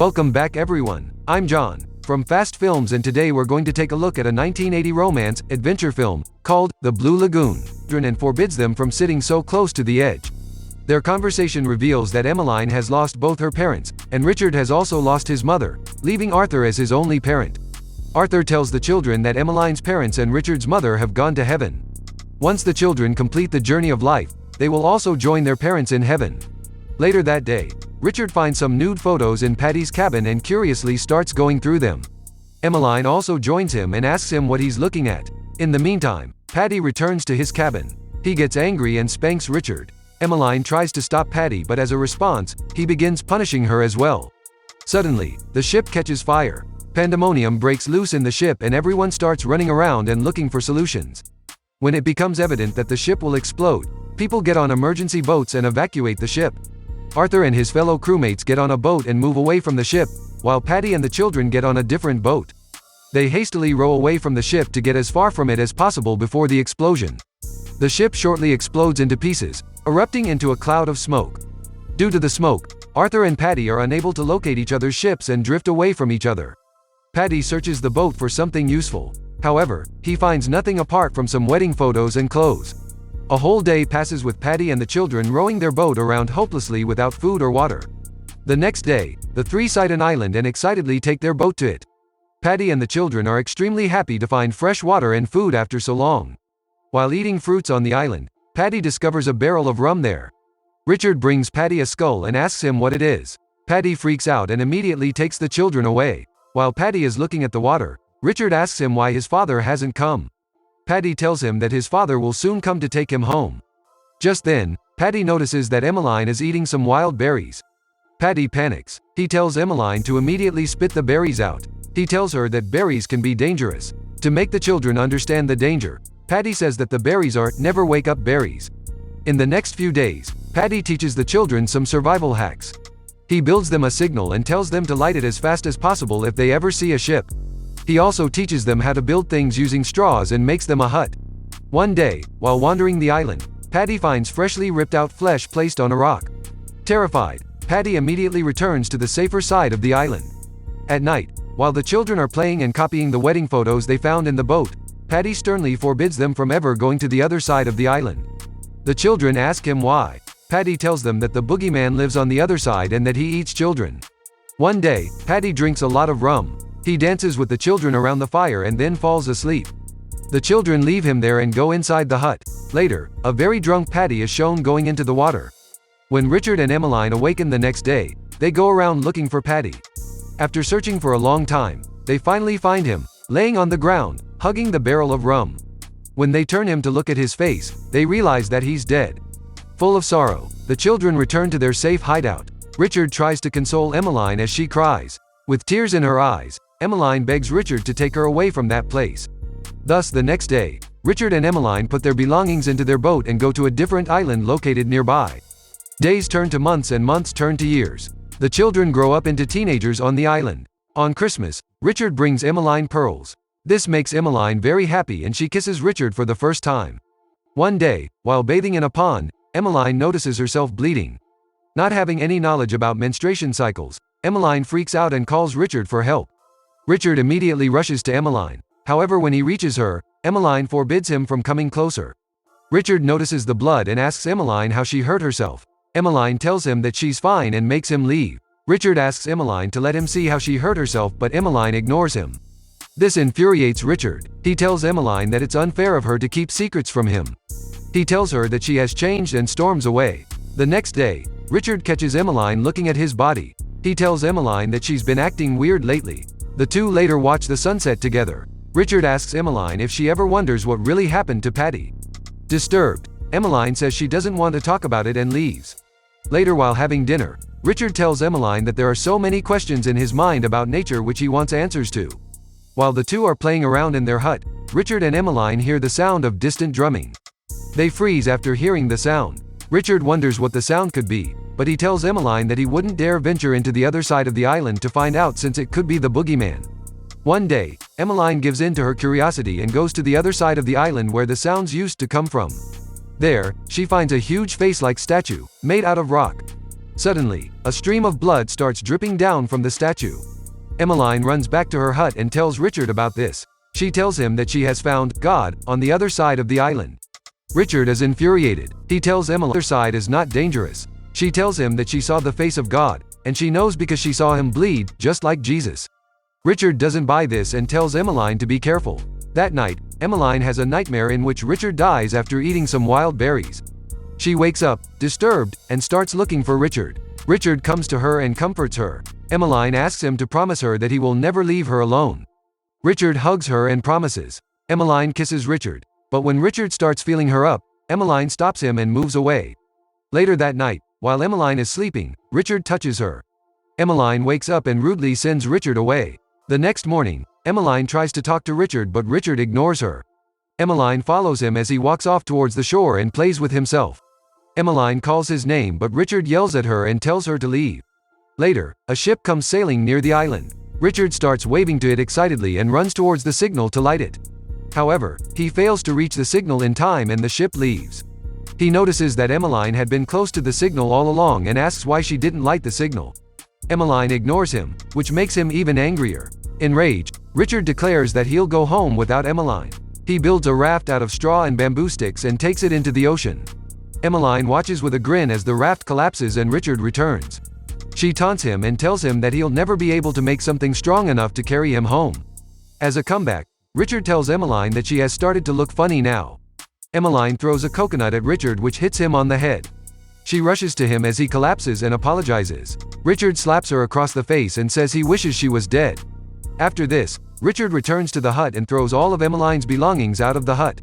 Welcome back everyone, I'm John, from Fast Films, and today we're going to take a look at a 1980 romance, adventure film, called The Blue Lagoon, and forbids them from sitting so close to the edge. Their conversation reveals that Emmeline has lost both her parents, and Richard has also lost his mother, leaving Arthur as his only parent. Arthur tells the children that Emmeline's parents and Richard's mother have gone to heaven. Once the children complete the journey of life, they will also join their parents in heaven. Later that day, Richard finds some nude photos in Paddy's cabin and curiously starts going through them. Emmeline also joins him and asks him what he's looking at. In the meantime, Paddy returns to his cabin. He gets angry and spanks Richard. Emmeline tries to stop Paddy, but as a response, he begins punishing her as well. Suddenly, the ship catches fire. Pandemonium breaks loose in the ship and everyone starts running around and looking for solutions. When it becomes evident that the ship will explode, people get on emergency boats and evacuate the ship. Arthur and his fellow crewmates get on a boat and move away from the ship, while Paddy and the children get on a different boat. They hastily row away from the ship to get as far from it as possible before the explosion. The ship shortly explodes into pieces, erupting into a cloud of smoke. Due to the smoke, Arthur and Paddy are unable to locate each other's ships and drift away from each other. Paddy searches the boat for something useful. However, he finds nothing apart from some wedding photos and clothes. A whole day passes with Paddy and the children rowing their boat around hopelessly without food or water. The next day, the three sight an island and excitedly take their boat to it. Paddy and the children are extremely happy to find fresh water and food after so long. While eating fruits on the island, Paddy discovers a barrel of rum there. Richard brings Paddy a skull and asks him what it is. Paddy freaks out and immediately takes the children away. While Paddy is looking at the water, Richard asks him why his father hasn't come. Paddy tells him that his father will soon come to take him home. Just then, Paddy notices that Emmeline is eating some wild berries. Paddy panics. He tells Emmeline to immediately spit the berries out. He tells her that berries can be dangerous. To make the children understand the danger, Paddy says that the berries are never wake up berries. In the next few days, Paddy teaches the children some survival hacks. He builds them a signal and tells them to light it as fast as possible if they ever see a ship. He also teaches them how to build things using straws and makes them a hut. One day, while wandering the island, Paddy finds freshly ripped out flesh placed on a rock. Terrified, Paddy immediately returns to the safer side of the island. At night, while the children are playing and copying the wedding photos they found in the boat, Paddy sternly forbids them from ever going to the other side of the island. The children ask him why. Paddy tells them that the boogeyman lives on the other side and that he eats children. One day, Paddy drinks a lot of rum. He dances with the children around the fire and then falls asleep. The children leave him there and go inside the hut. Later, a very drunk Paddy is shown going into the water. When Richard and Emmeline awaken the next day, they go around looking for Paddy. After searching for a long time, they finally find him, laying on the ground, hugging the barrel of rum. When they turn him to look at his face, they realize that he's dead. Full of sorrow, the children return to their safe hideout. Richard tries to console Emmeline as she cries. With tears in her eyes, Emmeline begs Richard to take her away from that place. Thus the next day, Richard and Emmeline put their belongings into their boat and go to a different island located nearby. Days turn to months and months turn to years. The children grow up into teenagers on the island. On Christmas, Richard brings Emmeline pearls. This makes Emmeline very happy and she kisses Richard for the first time. One day, while bathing in a pond, Emmeline notices herself bleeding. Not having any knowledge about menstruation cycles, Emmeline freaks out and calls Richard for help. Richard immediately rushes to Emmeline. However, when he reaches her, Emmeline forbids him from coming closer. Richard notices the blood and asks Emmeline how she hurt herself. Emmeline tells him that she's fine and makes him leave. Richard asks Emmeline to let him see how she hurt herself, but Emmeline ignores him. This infuriates Richard. He tells Emmeline that it's unfair of her to keep secrets from him. He tells her that she has changed and storms away. The next day, Richard catches Emmeline looking at his body. He tells Emmeline that she's been acting weird lately. The two later watch the sunset together. Richard asks Emmeline if she ever wonders what really happened to Paddy. Disturbed, Emmeline says she doesn't want to talk about it and leaves. Later, while having dinner, Richard tells Emmeline that there are so many questions in his mind about nature which he wants answers to. While the two are playing around in their hut, Richard and Emmeline hear the sound of distant drumming. They freeze after hearing the sound. Richard wonders what the sound could be, but he tells Emmeline that he wouldn't dare venture into the other side of the island to find out since it could be the boogeyman. One day, Emmeline gives in to her curiosity and goes to the other side of the island where the sounds used to come from. There, she finds a huge face-like statue, made out of rock. Suddenly, a stream of blood starts dripping down from the statue. Emmeline runs back to her hut and tells Richard about this. She tells him that she has found God on the other side of the island. Richard is infuriated. He tells Emmeline the other side is not dangerous. She tells him that she saw the face of God, and she knows because she saw him bleed, just like Jesus. Richard doesn't buy this and tells Emmeline to be careful. That night, Emmeline has a nightmare in which Richard dies after eating some wild berries. She wakes up, disturbed, and starts looking for Richard. Richard comes to her and comforts her. Emmeline asks him to promise her that he will never leave her alone. Richard hugs her and promises. Emmeline kisses Richard, but when Richard starts feeling her up, Emmeline stops him and moves away. Later that night, while Emmeline is sleeping, Richard touches her. Emmeline wakes up and rudely sends Richard away. The next morning, Emmeline tries to talk to Richard but Richard ignores her. Emmeline follows him as he walks off towards the shore and plays with himself. Emmeline calls his name but Richard yells at her and tells her to leave. Later, a ship comes sailing near the island. Richard starts waving to it excitedly and runs towards the signal to light it. However, he fails to reach the signal in time and the ship leaves. He notices that Emmeline had been close to the signal all along and asks why she didn't light the signal. Emmeline ignores him, which makes him even angrier. Enraged, Richard declares that he'll go home without Emmeline. He builds a raft out of straw and bamboo sticks and takes it into the ocean. Emmeline watches with a grin as the raft collapses and Richard returns. She taunts him and tells him that he'll never be able to make something strong enough to carry him home. As a comeback, Richard tells Emmeline that she has started to look funny now. Emmeline throws a coconut at Richard which hits him on the head. She rushes to him as he collapses and apologizes. Richard slaps her across the face and says he wishes she was dead. After this, Richard returns to the hut and throws all of Emmeline's belongings out of the hut.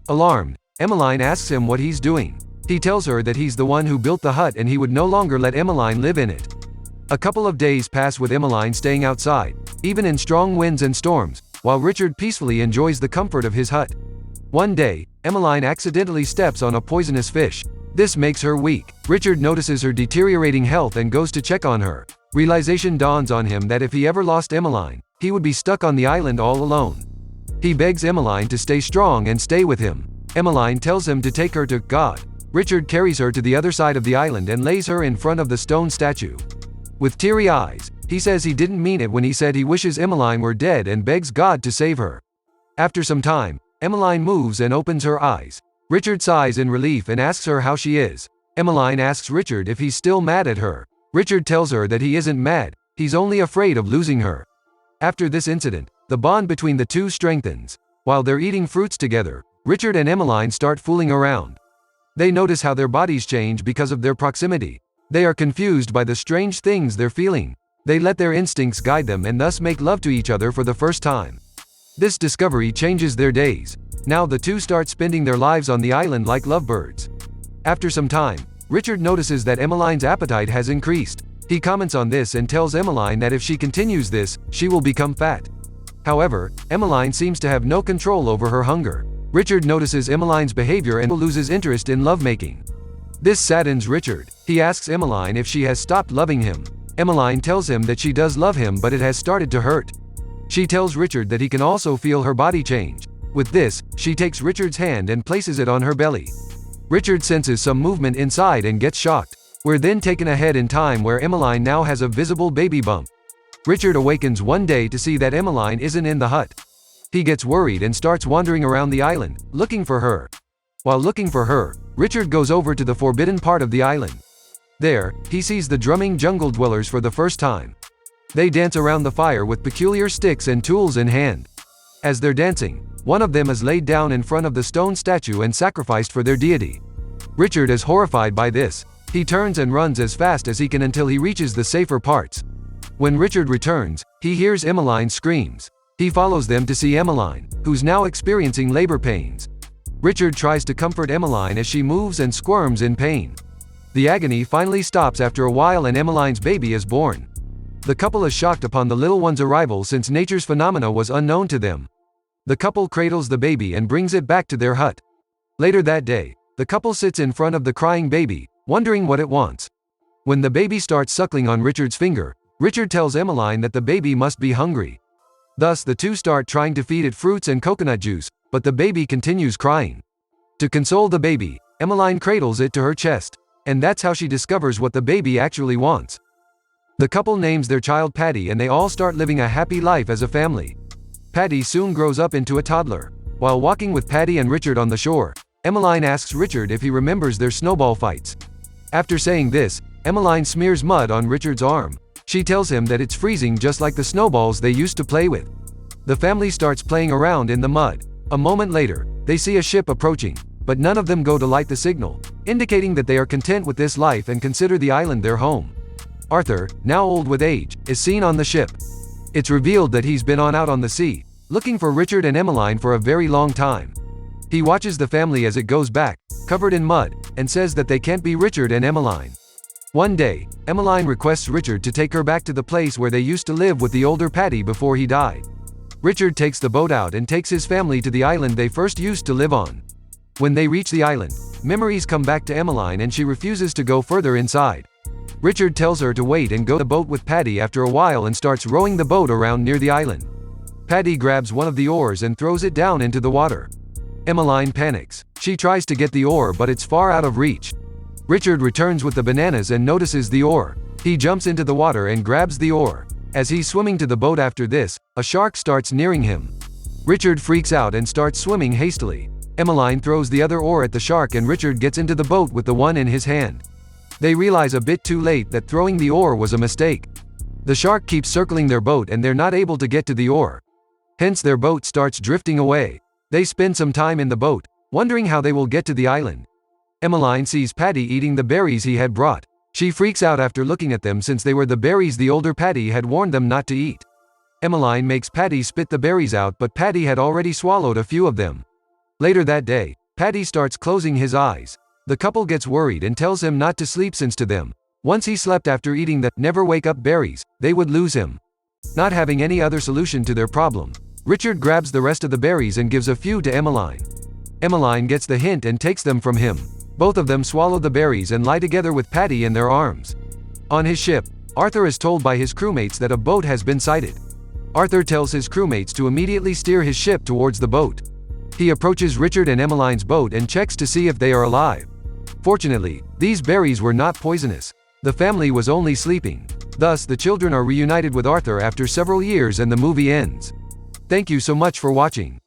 Alarmed, Emmeline asks him what he's doing. He tells her that he's the one who built the hut and he would no longer let Emmeline live in it. A couple of days pass with Emmeline staying outside, even in strong winds and storms, while Richard peacefully enjoys the comfort of his hut. One day, Emmeline accidentally steps on a poisonous fish. This makes her weak. Richard notices her deteriorating health and goes to check on her. Realization dawns on him that if he ever lost Emmeline, he would be stuck on the island all alone. He begs Emmeline to stay strong and stay with him. Emmeline tells him to take her to God. Richard carries her to the other side of the island and lays her in front of the stone statue. With teary eyes, he says he didn't mean it when he said he wishes Emmeline were dead and begs God to save her. After some time, Emmeline moves and opens her eyes. Richard sighs in relief and asks her how she is. Emmeline asks Richard if he's still mad at her. Richard tells her that he isn't mad, he's only afraid of losing her. After this incident, the bond between the two strengthens. While they're eating fruits together, Richard and Emmeline start fooling around. They notice how their bodies change because of their proximity. They are confused by the strange things they're feeling. They let their instincts guide them and thus make love to each other for the first time. This discovery changes their days. Now the two start spending their lives on the island like lovebirds. After some time, Richard notices that Emmeline's appetite has increased. He comments on this and tells Emmeline that if she continues this, she will become fat. However, Emmeline seems to have no control over her hunger. Richard notices Emmeline's behavior and loses interest in lovemaking. This saddens Richard. He asks Emmeline if she has stopped loving him. Emmeline tells him that she does love him but it has started to hurt. She tells Richard that he can also feel her body change. With this, she takes Richard's hand and places it on her belly. Richard senses some movement inside and gets shocked. We're then taken ahead in time where Emmeline now has a visible baby bump. Richard awakens one day to see that Emmeline isn't in the hut. He gets worried and starts wandering around the island, looking for her. While looking for her, Richard goes over to the forbidden part of the island. There, he sees the drumming jungle dwellers for the first time. They dance around the fire with peculiar sticks and tools in hand. As they're dancing, one of them is laid down in front of the stone statue and sacrificed for their deity. Richard is horrified by this. He turns and runs as fast as he can until he reaches the safer parts. When Richard returns, he hears Emmeline's screams. He follows them to see Emmeline, who's now experiencing labor pains. Richard tries to comfort Emmeline as she moves and squirms in pain. The agony finally stops after a while and Emmeline's baby is born. The couple is shocked upon the little one's arrival since nature's phenomena was unknown to them. The couple cradles the baby and brings it back to their hut. Later that day, the couple sits in front of the crying baby, wondering what it wants. When the baby starts suckling on Richard's finger, Richard tells Emmeline that the baby must be hungry. Thus the two start trying to feed it fruits and coconut juice, but the baby continues crying. To console the baby, Emmeline cradles it to her chest. And that's how she discovers what the baby actually wants. The couple names their child Patty and they all start living a happy life as a family. Patty soon grows up into a toddler. While walking with Patty and Richard on the shore, Emmeline asks Richard if he remembers their snowball fights. After saying this, Emmeline smears mud on Richard's arm. She tells him that it's freezing just like the snowballs they used to play with. The family starts playing around in the mud. A moment later, they see a ship approaching, but none of them go to light the signal, indicating that they are content with this life and consider the island their home. Arthur, now old with age, is seen on the ship. It's revealed that he's been out on the sea, looking for Richard and Emmeline for a very long time. He watches the family as it goes back, covered in mud, and says that they can't be Richard and Emmeline. One day, Emmeline requests Richard to take her back to the place where they used to live with the older Patty before he died. Richard takes the boat out and takes his family to the island they first used to live on. When they reach the island, memories come back to Emmeline and she refuses to go further inside. Richard tells her to wait and go to the boat with Patty after a while and starts rowing the boat around near the island. Patty grabs one of the oars and throws it down into the water. Emmeline panics. She tries to get the oar but it's far out of reach. Richard returns with the bananas and notices the oar. He jumps into the water and grabs the oar. As he's swimming to the boat after this, a shark starts nearing him. Richard freaks out and starts swimming hastily. Emmeline throws the other oar at the shark and Richard gets into the boat with the one in his hand. They realize a bit too late that throwing the oar was a mistake. The shark keeps circling their boat and they're not able to get to the oar. Hence their boat starts drifting away. They spend some time in the boat, wondering how they will get to the island. Emmeline sees Patty eating the berries he had brought. She freaks out after looking at them since they were the berries the older Patty had warned them not to eat. Emmeline makes Patty spit the berries out but Patty had already swallowed a few of them. Later that day, Patty starts closing his eyes. The couple gets worried and tells him not to sleep since to them, once he slept after eating the never wake up berries, they would lose him. Not having any other solution to their problem, Richard grabs the rest of the berries and gives a few to Emmeline. Emmeline gets the hint and takes them from him. Both of them swallow the berries and lie together with Patty in their arms. On his ship, Arthur is told by his crewmates that a boat has been sighted. Arthur tells his crewmates to immediately steer his ship towards the boat. He approaches Richard and Emmeline's boat and checks to see if they are alive. Fortunately, these berries were not poisonous. The family was only sleeping. Thus, the children are reunited with Arthur after several years and the movie ends. Thank you so much for watching.